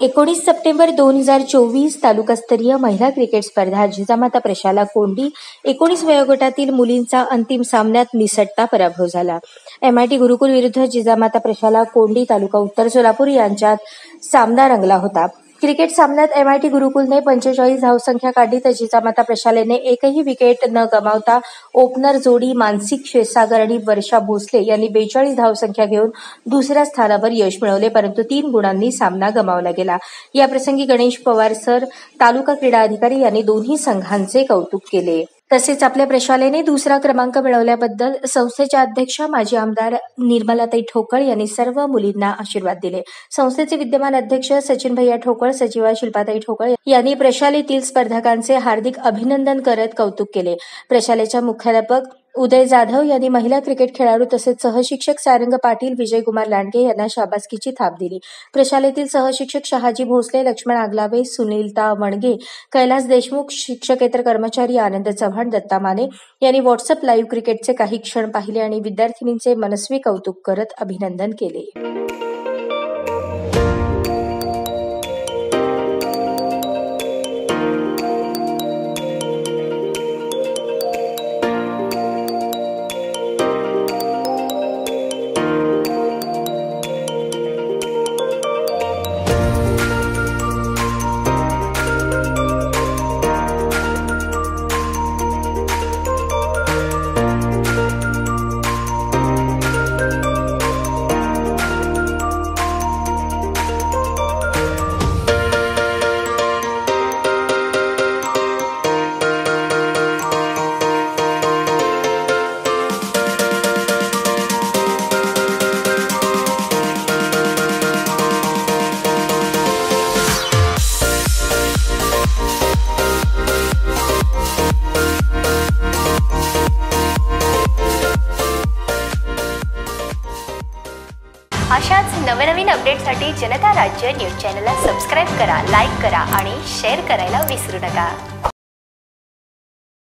19 September 2024 तालुकास्तरीय महिला cricket स्पर्धा जिजामाता प्रशाला कोंडी 19 वयोगटातील मुलींचा अंतिम सामन्यात निसटता पराभव झाला। MIT गुरुकुल विरुद्ध जिजामाता प्रशाला कोंडी तालुका उत्तर सोलापूर यांच्यात सामना रंगला होता। क्रिकेट सामन्यात MIT गुरुकुलने 45 धावसंख्या काढली तर जिजामाता प्रशालेने एकही विकेट न गमावता ओपनर जोडी मानसी क्षीरसागर आणि वर्षा भोसले यांनी 42 धावसंख्या घेऊन दुसऱ्या स्थानावर यश मिळवले, परंतु 3 गुणांनी सामना गमावला गेला। या प्रसंगी गणेश पवार सर, तालुका क्रीडा अधिकारी यांनी दोन्ही संघांचे कौतुक केले। तसेच आपल्या प्रशालेने दुसरा क्रमांक मिळवल्याबद्दल संस्थेच्या अध्यक्षा माजी आमदार निर्मलाताई ठोकळ यांनी सर्व मुलींना आशीर्वाद दिले। संस्थेचे विद्यमान अध्यक्ष सचिन भैया ठोकळ, सचिवा शिल्पाताई ठोकळ यांनी प्रशालेतील स्पर्धकांचे हार्दिक अभिनंदन करत कौतुक केले। प्रशालेच्या मुख्याध्यापक उदय जाधव यांनी महिला क्रिकेट खेळाडू तसेच सहशिक्षक सारंग पाटील, विजयकुमार लांडगे यांना शाबासकीची थाप दिली। प्रशालेतील सहशिक्षक शहाजी भोसले, लक्ष्मण आगलावे, सुनीलता वणगे, कैलास देशमुख, शिक्षकेतर कर्मचारी आनंद चव्हाण, दत्ता माने यांनी व्हॉट्सअप लाईव्ह क्रिकेटचे काही क्षण पाहिले आणि विद्यार्थिनींचे मनस्वी कौतुक करत अभिनंदन केले। अशाच नवनवीन अपडेटसाठी जनता राज्य न्यूज चॅनलला सबस्क्राईब करा, लाईक करा आणि शेअर करायला विसरू नका।